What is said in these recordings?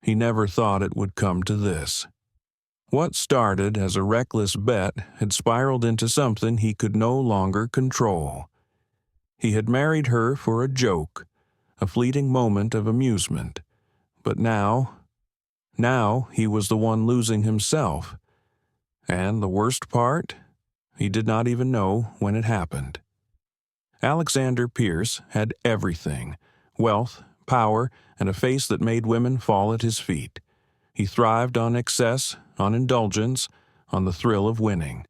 he never thought it would come to this. What started as a reckless bet had spiraled into something he could no longer control. He had married her for a joke, a fleeting moment of amusement, but now he was the one losing himself. And the worst part? He did not even know when it happened. Alexander Pierce had everything: wealth, power, and a face that made women fall at his feet. He thrived on excess, on indulgence, on the thrill of winning.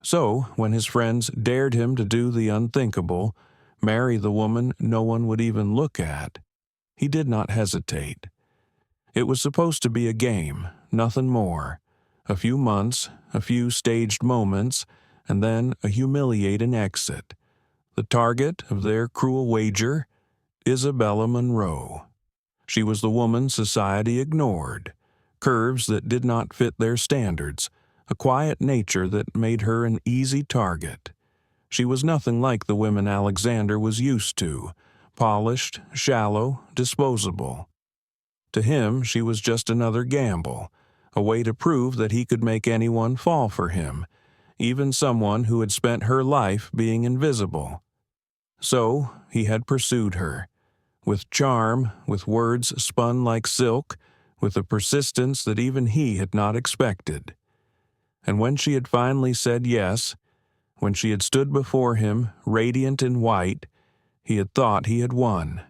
So, when his friends dared him to do the unthinkable, marry the woman no one would even look at, he did not hesitate. It was supposed to be a game, nothing more. A few months, a few staged moments, and then a humiliating exit. The target of their cruel wager? Isabella Monroe. She was the woman society ignored. Curves that did not fit their standards, a quiet nature that made her an easy target. She was nothing like the women Alexander was used to, polished, shallow, disposable. To him, she was just another gamble, a way to prove that he could make anyone fall for him, even someone who had spent her life being invisible. So he had pursued her, with charm, with words spun like silk, with a persistence that even he had not expected. And when she had finally said yes, when she had stood before him, radiant in white, he had thought he had won.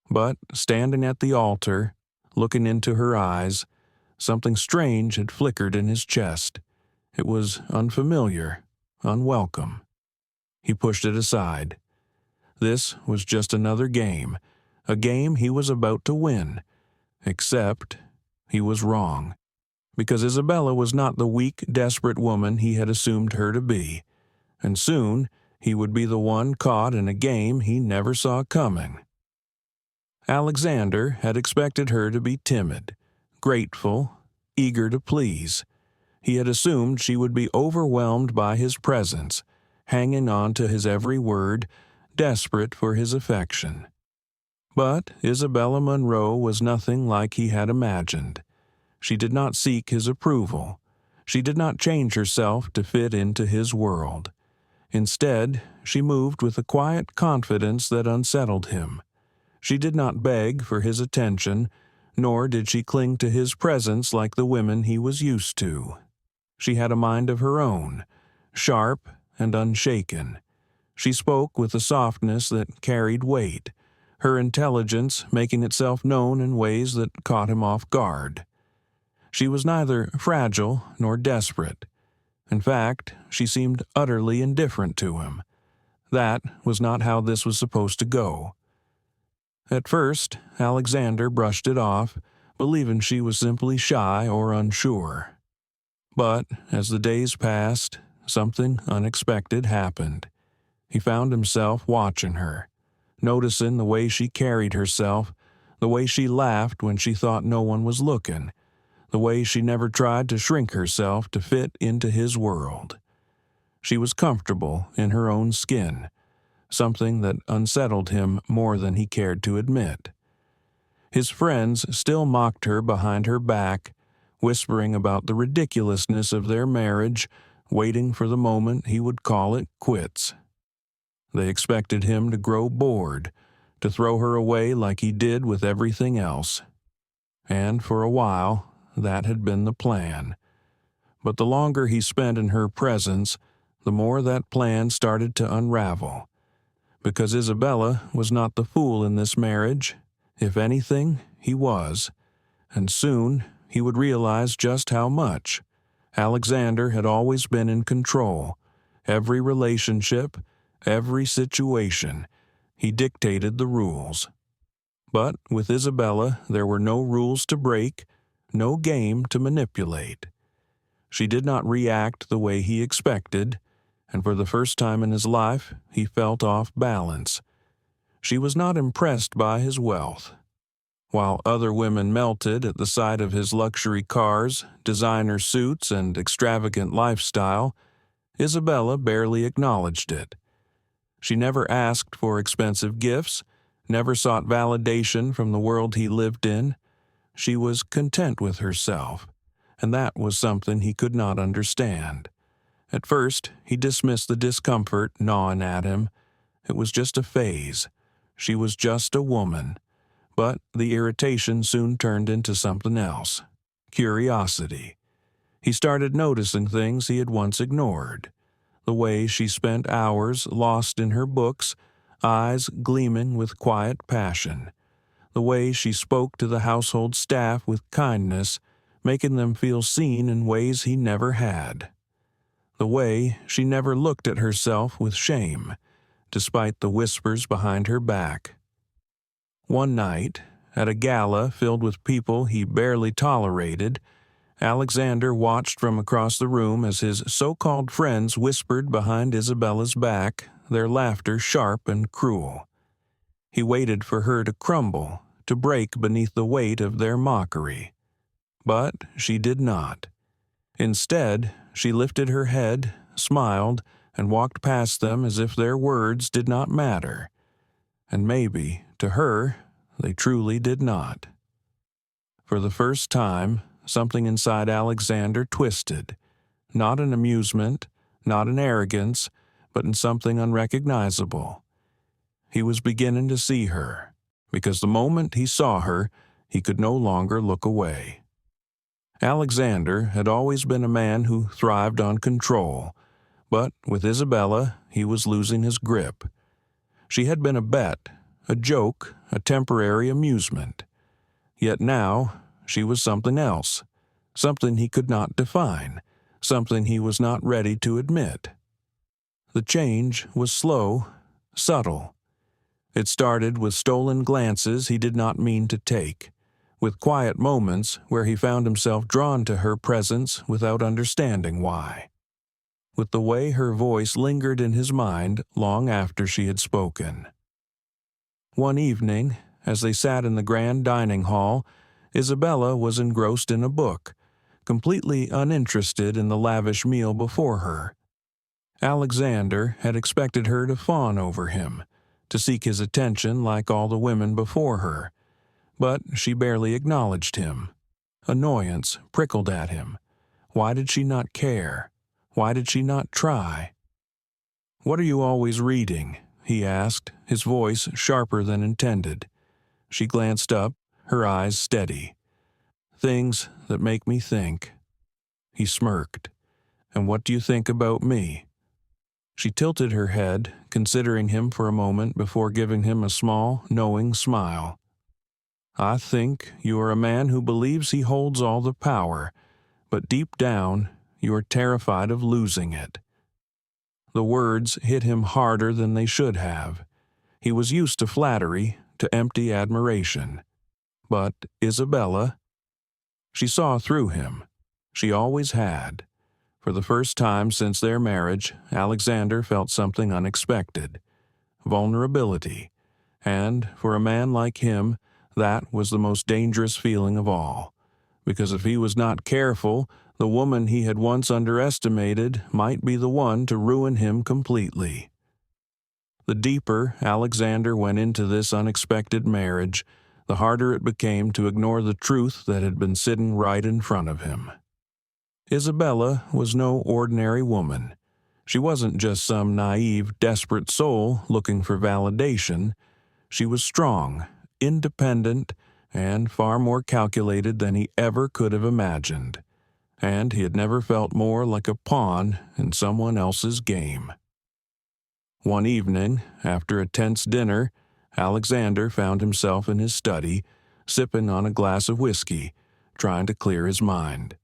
But, standing at the altar, looking into her eyes, something strange had flickered in his chest. It was unfamiliar, unwelcome. He pushed it aside. This was just another game, a game he was about to win. Except he was wrong, because Isabella was not the weak, desperate woman he had assumed her to be, and soon he would be the one caught in a game he never saw coming. Alexander had expected her to be timid, grateful, eager to please. He had assumed she would be overwhelmed by his presence, hanging on to his every word, desperate for his affection. But Isabella Monroe was nothing like he had imagined. She did not seek his approval. She did not change herself to fit into his world. Instead, she moved with a quiet confidence that unsettled him. She did not beg for his attention, nor did she cling to his presence like the women he was used to. She had a mind of her own, sharp and unshaken. She spoke with a softness that carried weight, her intelligence making itself known in ways that caught him off guard. She was neither fragile nor desperate. In fact, she seemed utterly indifferent to him. That was not how this was supposed to go. At first, Alexander brushed it off, believing she was simply shy or unsure. But as the days passed, something unexpected happened. He found himself watching her, noticing the way she carried herself, the way she laughed when she thought no one was looking, the way she never tried to shrink herself to fit into his world. She was comfortable in her own skin, something that unsettled him more than he cared to admit. His friends still mocked her behind her back, whispering about the ridiculousness of their marriage, waiting for the moment he would call it quits. They expected him to grow bored, to throw her away like he did with everything else. And for a while, that had been the plan. But the longer he spent in her presence, the more that plan started to unravel. Because Isabella was not the fool in this marriage. If anything, he was. And soon he would realize just how much. Alexander had always been in control. Every relationship, every situation, he dictated the rules. But with Isabella, there were no rules to break, no game to manipulate. She did not react the way he expected, and for the first time in his life, he felt off balance. She was not impressed by his wealth. While other women melted at the sight of his luxury cars, designer suits, and extravagant lifestyle, Isabella barely acknowledged it. She never asked for expensive gifts, never sought validation from the world he lived in. She was content with herself, and that was something he could not understand. At first, he dismissed the discomfort gnawing at him. It was just a phase. She was just a woman. But the irritation soon turned into something else. Curiosity. He started noticing things he had once ignored. The way she spent hours lost in her books, eyes gleaming with quiet passion. The way she spoke to the household staff with kindness, making them feel seen in ways he never had. The way she never looked at herself with shame, despite the whispers behind her back. One night, at a gala filled with people he barely tolerated, Alexander watched from across the room as his so-called friends whispered behind Isabella's back, their laughter sharp and cruel. He waited for her to crumble, to break beneath the weight of their mockery. But she did not. Instead, she lifted her head, smiled, and walked past them as if their words did not matter. And maybe, to her, they truly did not. For the first time, something inside Alexander twisted, not in amusement, not in arrogance, but in something unrecognizable. He was beginning to see her, because the moment he saw her, he could no longer look away. Alexander had always been a man who thrived on control, but with Isabella he was losing his grip. She had been a bet, a joke, a temporary amusement. Yet now she was something else, something he could not define, something he was not ready to admit. The change was slow, subtle. It started with stolen glances he did not mean to take, with quiet moments where he found himself drawn to her presence without understanding why, with the way her voice lingered in his mind long after she had spoken. One evening, as they sat in the grand dining hall, Isabella was engrossed in a book, completely uninterested in the lavish meal before her. Alexander had expected her to fawn over him, to seek his attention like all the women before her, but she barely acknowledged him. Annoyance prickled at him. Why did she not care? Why did she not try? "What are you always reading?" he asked, his voice sharper than intended. She glanced up, her eyes steady. "Things that make me think." He smirked. "And what do you think about me?" She tilted her head, considering him for a moment before giving him a small, knowing smile. "I think you are a man who believes he holds all the power, but deep down you are terrified of losing it." The words hit him harder than they should have. He was used to flattery, to empty admiration. But Isabella? She saw through him. She always had. For the first time since their marriage, Alexander felt something unexpected. Vulnerability. And, for a man like him, that was the most dangerous feeling of all. Because if he was not careful, the woman he had once underestimated might be the one to ruin him completely. The deeper Alexander went into this unexpected marriage, the harder it became to ignore the truth that had been sitting right in front of him. Isabella was no ordinary woman. She wasn't just some naive, desperate soul looking for validation. She was strong, independent, and far more calculated than he ever could have imagined. And he had never felt more like a pawn in someone else's game. One evening, after a tense dinner, Alexander found himself in his study, sipping on a glass of whiskey, trying to clear his mind.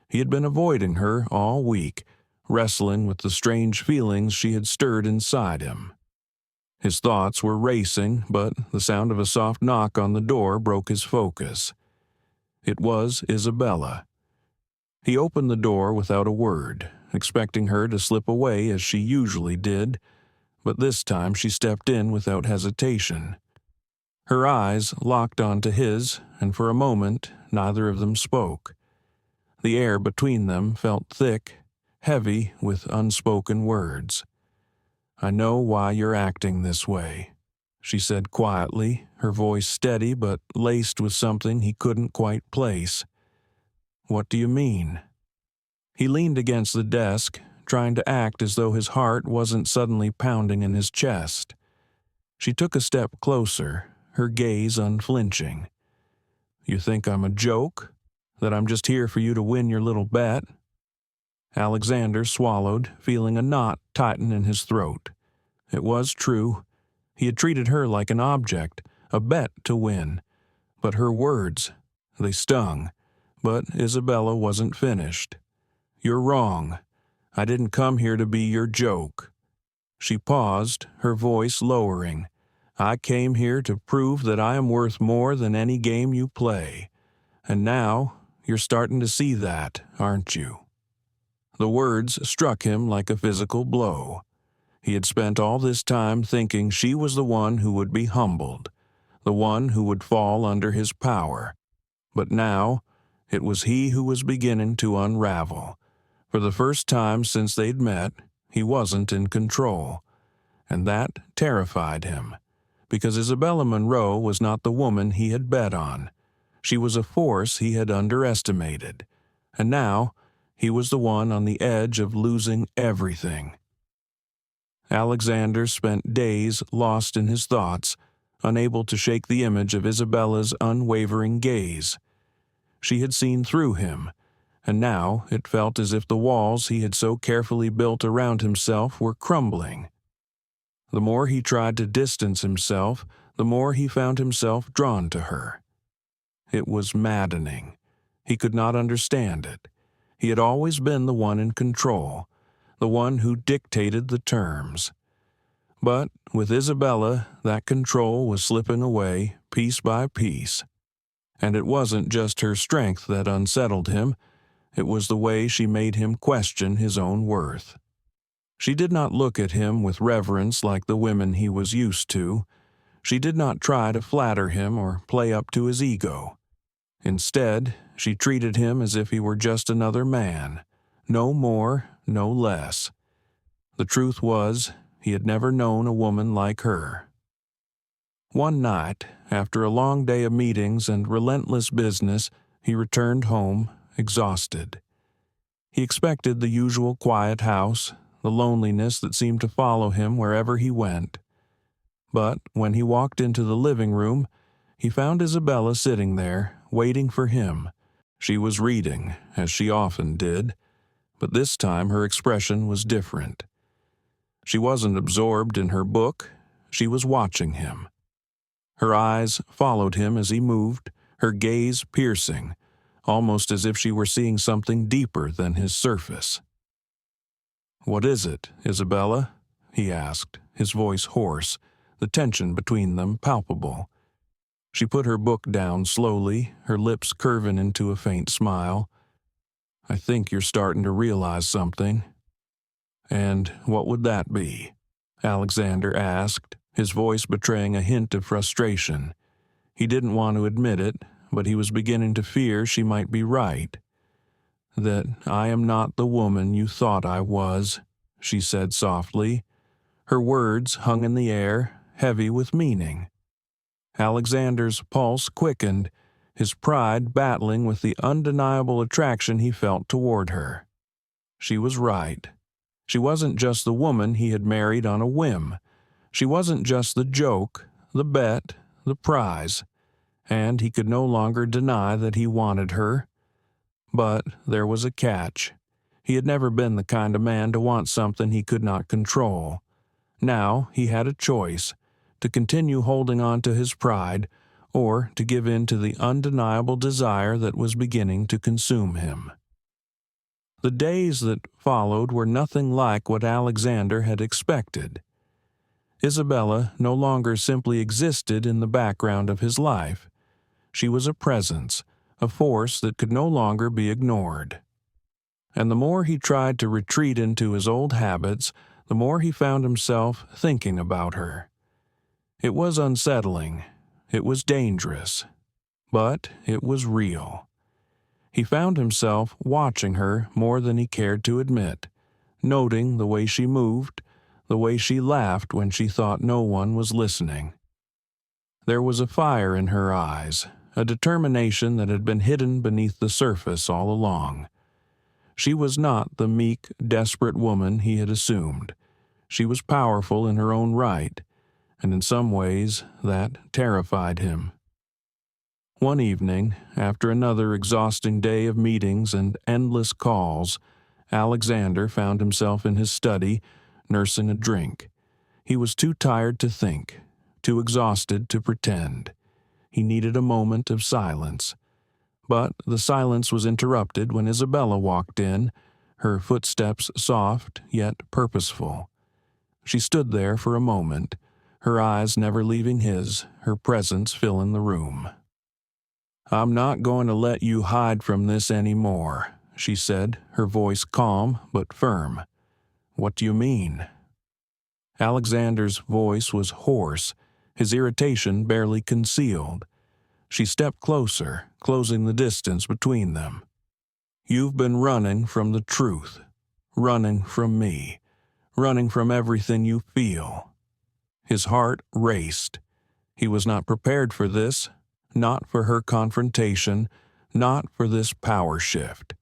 He had been avoiding her all week, wrestling with the strange feelings she had stirred inside him. His thoughts were racing, but the sound of a soft knock on the door broke his focus. It was Isabella. He opened the door without a word, expecting her to slip away as she usually did, but this time she stepped in without hesitation. Her eyes locked onto his, and for a moment neither of them spoke. The air between them felt thick, heavy with unspoken words. "I know why you're acting this way," she said quietly, her voice steady but laced with something he couldn't quite place. "What do you mean?" He leaned against the desk, trying to act as though his heart wasn't suddenly pounding in his chest. She took a step closer, her gaze unflinching. "You think I'm a joke? That I'm just here for you to win your little bet?" Alexander swallowed, feeling a knot tighten in his throat. It was true. He had treated her like an object, a bet to win. But her words, they stung. But Isabella wasn't finished. "You're wrong. I didn't come here to be your joke." She paused, her voice lowering. "I came here to prove that I am worth more than any game you play. And now, you're starting to see that, aren't you?" The words struck him like a physical blow. He had spent all this time thinking she was the one who would be humbled, the one who would fall under his power. But now, it was he who was beginning to unravel. For the first time since they'd met, he wasn't in control. And that terrified him, because Isabella Monroe was not the woman he had bet on. She was a force he had underestimated. And now, he was the one on the edge of losing everything. Alexander spent days lost in his thoughts, unable to shake the image of Isabella's unwavering gaze. She had seen through him, and now it felt as if the walls he had so carefully built around himself were crumbling. The more he tried to distance himself, the more he found himself drawn to her. It was maddening. He could not understand it. He had always been the one in control, the one who dictated the terms. But with Isabella, that control was slipping away piece by piece. And it wasn't just her strength that unsettled him, it was the way she made him question his own worth. She did not look at him with reverence like the women he was used to. She did not try to flatter him or play up to his ego. Instead, she treated him as if he were just another man, no more, no less. The truth was, he had never known a woman like her. One night, after a long day of meetings and relentless business, he returned home, exhausted. He expected the usual quiet house, the loneliness that seemed to follow him wherever he went. But when he walked into the living room, he found Isabella sitting there, waiting for him. She was reading, as she often did, but this time her expression was different. She wasn't absorbed in her book, she was watching him. Her eyes followed him as he moved, her gaze piercing, almost as if she were seeing something deeper than his surface. "What is it, Isabella?" he asked, his voice hoarse, the tension between them palpable. She put her book down slowly, her lips curving into a faint smile. "I think you're starting to realize something." "And what would that be?" Alexander asked, his voice betraying a hint of frustration. He didn't want to admit it, but he was beginning to fear she might be right. "That I am not the woman you thought I was," she said softly. Her words hung in the air, heavy with meaning. Alexander's pulse quickened, his pride battling with the undeniable attraction he felt toward her. She was right. She wasn't just the woman he had married on a whim. She wasn't just the joke, the bet, the prize. And he could no longer deny that he wanted her. But there was a catch. He had never been the kind of man to want something he could not control. Now he had a choice, to continue holding on to his pride, or to give in to the undeniable desire that was beginning to consume him. The days that followed were nothing like what Alexander had expected. Isabella no longer simply existed in the background of his life. She was a presence, a force that could no longer be ignored. And the more he tried to retreat into his old habits, the more he found himself thinking about her. It was unsettling, it was dangerous, but it was real. He found himself watching her more than he cared to admit, noting the way she moved, the way she laughed when she thought no one was listening. There was a fire in her eyes, a determination that had been hidden beneath the surface all along. She was not the meek, desperate woman he had assumed. She was powerful in her own right, and in some ways that terrified him. One evening, after another exhausting day of meetings and endless calls, Alexander found himself in his study, nursing a drink. He was too tired to think, too exhausted to pretend. He needed a moment of silence. But the silence was interrupted when Isabella walked in, her footsteps soft yet purposeful. She stood there for a moment, her eyes never leaving his, her presence filling the room. "I'm not going to let you hide from this anymore," she said, her voice calm but firm. "What do you mean?" Alexander's voice was hoarse, his irritation barely concealed. She stepped closer, closing the distance between them. "You've been running from the truth, running from me, running from everything you feel." His heart raced. He was not prepared for this, not for her confrontation, not for this power shift.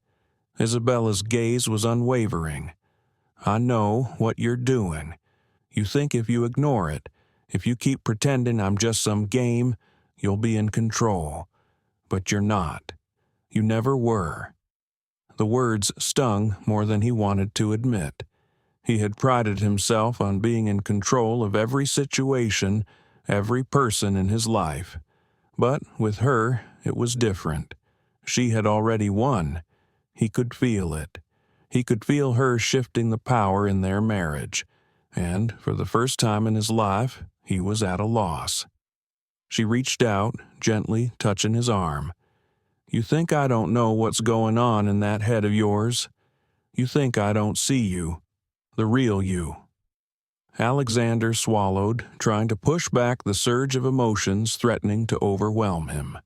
Isabella's gaze was unwavering. "I know what you're doing. You think if you ignore it, if you keep pretending I'm just some game, you'll be in control. But you're not. You never were." The words stung more than he wanted to admit. He had prided himself on being in control of every situation, every person in his life. But with her, it was different. She had already won. He could feel it. He could feel her shifting the power in their marriage, and for the first time in his life, he was at a loss. She reached out, gently touching his arm. "You think I don't know what's going on in that head of yours? You think I don't see you, the real you." Alexander swallowed, trying to push back the surge of emotions threatening to overwhelm him.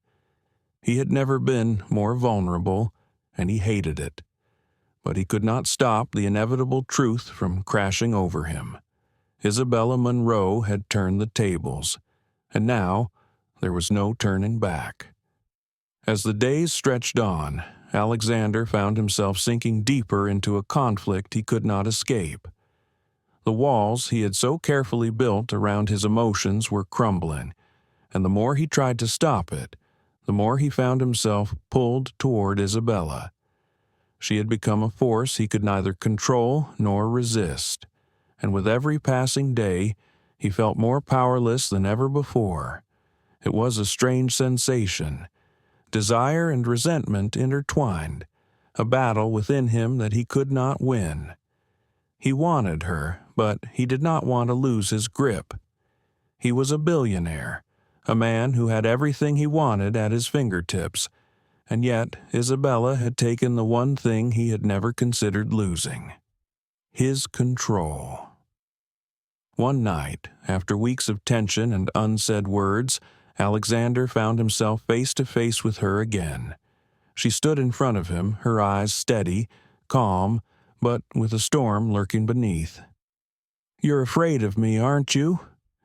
He had never been more vulnerable, and he hated it. But he could not stop the inevitable truth from crashing over him. Isabella Munro had turned the tables, and now there was no turning back. As the days stretched on, Alexander found himself sinking deeper into a conflict he could not escape. The walls he had so carefully built around his emotions were crumbling, and the more he tried to stop it, the more he found himself pulled toward Isabella. She had become a force he could neither control nor resist, and with every passing day, he felt more powerless than ever before. It was a strange sensation. Desire and resentment intertwined, a battle within him that he could not win. He wanted her, but he did not want to lose his grip. He was a billionaire, a man who had everything he wanted at his fingertips, and yet Isabella had taken the one thing he had never considered losing: his control. One night, after weeks of tension and unsaid words, Alexander found himself face to face with her again. She stood in front of him, her eyes steady, calm, but with a storm lurking beneath. "You're afraid of me, aren't you?"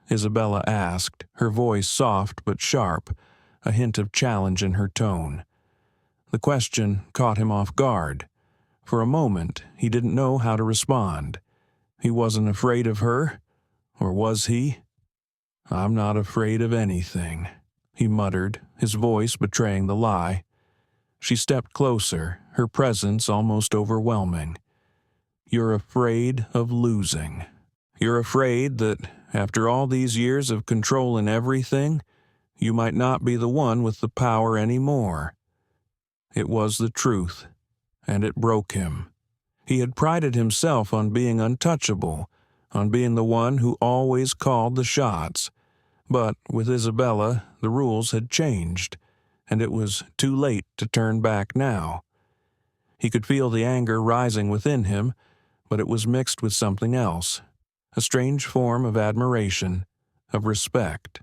Isabella asked, her voice soft but sharp, a hint of challenge in her tone. The question caught him off guard. For a moment, he didn't know how to respond. He wasn't afraid of her, or was he? "I'm not afraid of anything," he muttered, his voice betraying the lie. She stepped closer, her presence almost overwhelming. "You're afraid of losing. You're afraid that, after all these years of controlling everything, you might not be the one with the power anymore." It was the truth, and it broke him. He had prided himself on being untouchable, on being the one who always called the shots. But with Isabella, the rules had changed, and it was too late to turn back now. He could feel the anger rising within him, but it was mixed with something else, a strange form of admiration, of respect.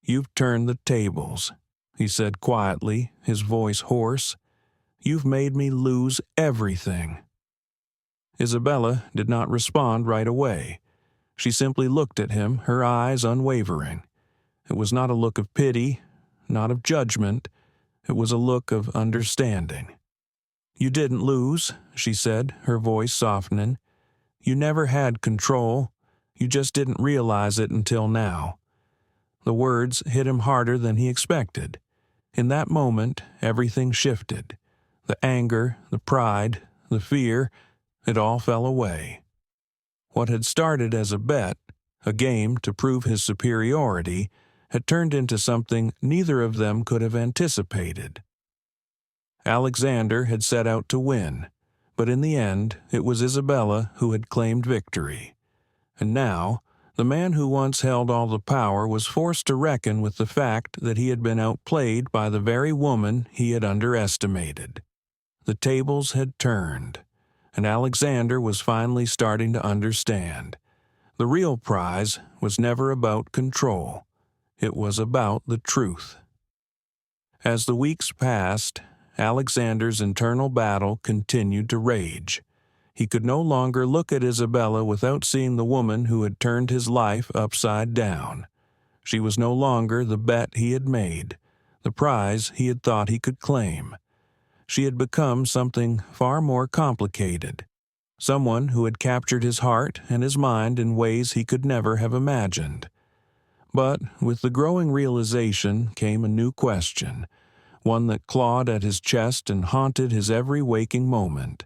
"You've turned the tables," he said quietly, his voice hoarse. "You've made me lose everything." Isabella did not respond right away. She simply looked at him, her eyes unwavering. It was not a look of pity, not of judgment. It was a look of understanding. "You didn't lose," she said, her voice softening. "You never had control. You just didn't realize it until now." The words hit him harder than he expected. In that moment, everything shifted. The anger, the pride, the fear, it all fell away. What had started as a bet, a game to prove his superiority, had turned into something neither of them could have anticipated. Alexander had set out to win, but in the end it was Isabella who had claimed victory. And now, the man who once held all the power was forced to reckon with the fact that he had been outplayed by the very woman he had underestimated. The tables had turned, and Alexander was finally starting to understand. The real prize was never about control. It was about the truth. As the weeks passed, Alexander's internal battle continued to rage. He could no longer look at Isabella without seeing the woman who had turned his life upside down. She was no longer the bet he had made, the prize he had thought he could claim. She had become something far more complicated, someone who had captured his heart and his mind in ways he could never have imagined. But with the growing realization came a new question, one that clawed at his chest and haunted his every waking moment.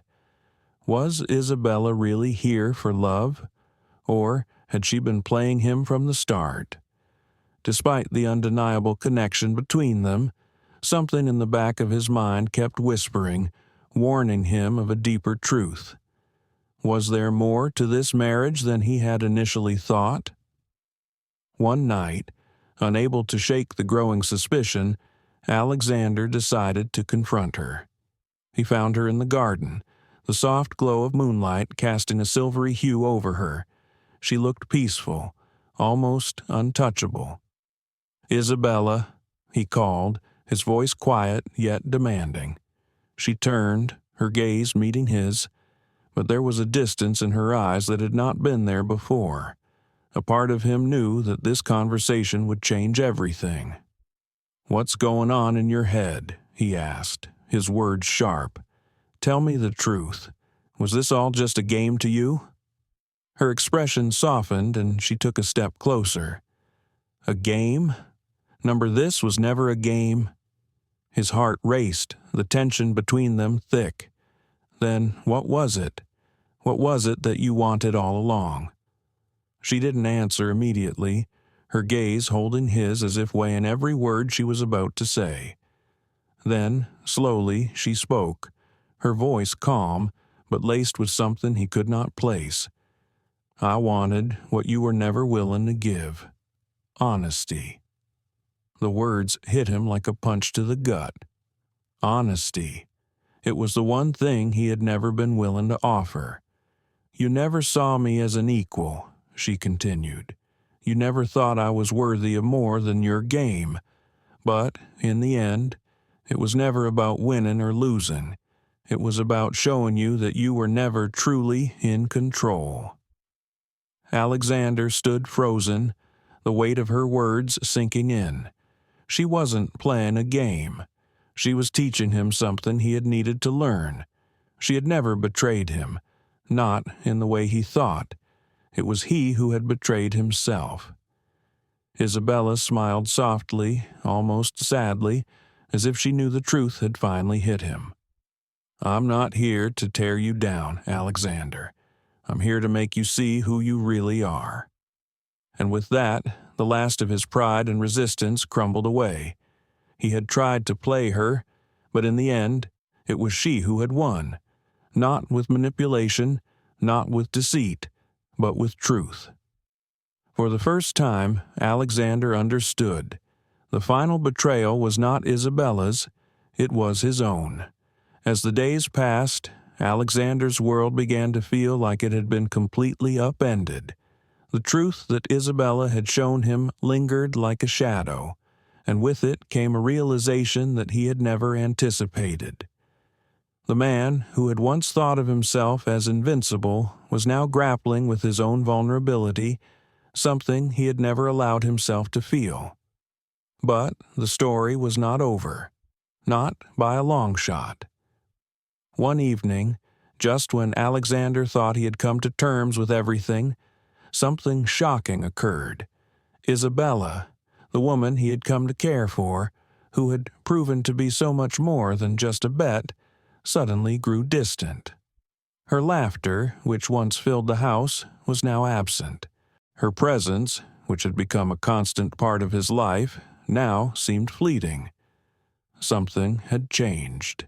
Was Isabella really here for love, or had she been playing him from the start? Despite the undeniable connection between them, something in the back of his mind kept whispering, warning him of a deeper truth. Was there more to this marriage than he had initially thought? One night, unable to shake the growing suspicion, Alexander decided to confront her. He found her in the garden, the soft glow of moonlight casting a silvery hue over her. She looked peaceful, almost untouchable. "Isabella," he called, his voice quiet yet demanding. She turned, her gaze meeting his, but there was a distance in her eyes that had not been there before. A part of him knew that this conversation would change everything. "What's going on in your head?" he asked, his words sharp. "Tell me the truth. Was this all just a game to you?" Her expression softened and she took a step closer. "A game? This was never a game." His heart raced, the tension between them thick. "Then what was it? What was it that you wanted all along?" She didn't answer immediately, her gaze holding his as if weighing every word she was about to say. Then, slowly, she spoke, her voice calm, but laced with something he could not place. "I wanted what you were never willing to give. Honesty." The words hit him like a punch to the gut. Honesty. It was the one thing he had never been willing to offer. "You never saw me as an equal," she continued. "You never thought I was worthy of more than your game. But, in the end, it was never about winning or losing. It was about showing you that you were never truly in control." Alexander stood frozen, the weight of her words sinking in. She wasn't playing a game. She was teaching him something he had needed to learn. She had never betrayed him, not in the way he thought. It was he who had betrayed himself. Isabella smiled softly, almost sadly, as if she knew the truth had finally hit him. "I'm not here to tear you down, Alexander. I'm here to make you see who you really are." And with that, the last of his pride and resistance crumbled away. He had tried to play her, but in the end, it was she who had won. Not with manipulation, not with deceit, but with truth. For the first time, Alexander understood. The final betrayal was not Isabella's, it was his own. As the days passed, Alexander's world began to feel like it had been completely upended. The truth that Isabella had shown him lingered like a shadow, and with it came a realization that he had never anticipated. The man who had once thought of himself as invincible was now grappling with his own vulnerability, something he had never allowed himself to feel. But the story was not over. Not by a long shot. One evening, just when Alexander thought he had come to terms with everything, something shocking occurred. Isabella, the woman he had come to care for, who had proven to be so much more than just a bet, suddenly grew distant. Her laughter, which once filled the house, was now absent. Her presence, which had become a constant part of his life, now seemed fleeting. Something had changed.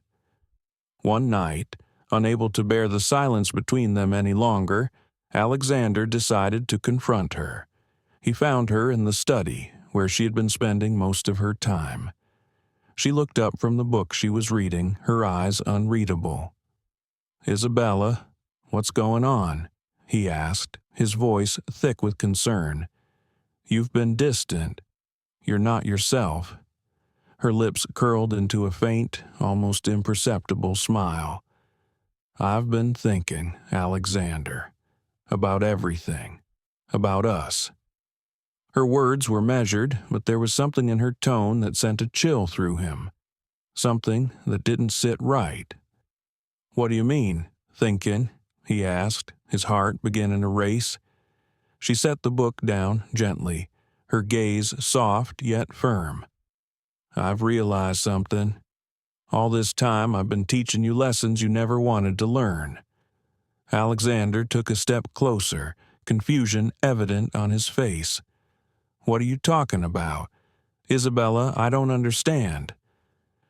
One night, unable to bear the silence between them any longer, Alexander decided to confront her. He found her in the study, where she had been spending most of her time. She looked up from the book she was reading, her eyes unreadable. "Isabella, what's going on?" he asked, his voice thick with concern. "You've been distant. You're not yourself." Her lips curled into a faint, almost imperceptible smile. "I've been thinking, Alexander, about everything, about us." Her words were measured, but there was something in her tone that sent a chill through him. Something that didn't sit right. "What do you mean, thinking?" he asked, his heart beginning a race. She set the book down gently, her gaze soft yet firm. "I've realized something. All this time I've been teaching you lessons you never wanted to learn." Alexander took a step closer, confusion evident on his face. "What are you talking about? Isabella, I don't understand."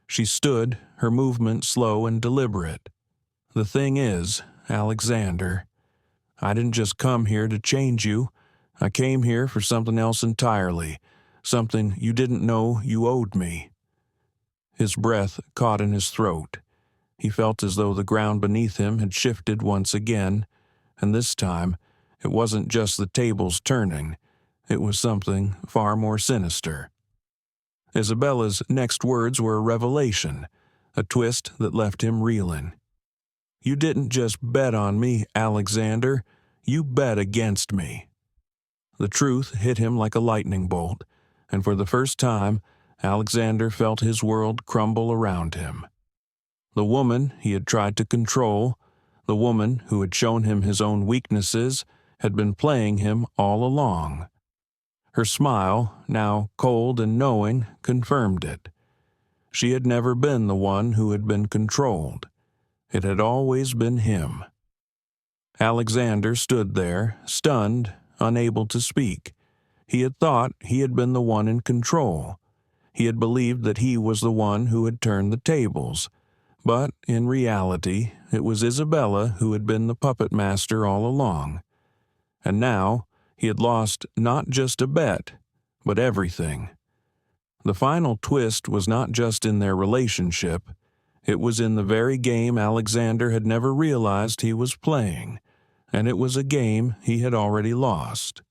She stood, her movement slow and deliberate. "The thing is, Alexander, I didn't just come here to change you. I came here for something else entirely, something you didn't know you owed me." His breath caught in his throat. He felt as though the ground beneath him had shifted once again, and this time it wasn't just the tables turning. It was something far more sinister. Isabella's next words were a revelation, a twist that left him reeling. "You didn't just bet on me, Alexander. You bet against me." The truth hit him like a lightning bolt, and for the first time, Alexander felt his world crumble around him. The woman he had tried to control, the woman who had shown him his own weaknesses, had been playing him all along. Her smile, now cold and knowing, confirmed it. She had never been the one who had been controlled. It had always been him. Alexander stood there, stunned, unable to speak. He had thought he had been the one in control. He had believed that he was the one who had turned the tables. But in reality, it was Isabella who had been the puppet master all along. And now, he had lost not just a bet, but everything. The final twist was not just in their relationship. It was in the very game Alexander had never realized he was playing, and it was a game he had already lost.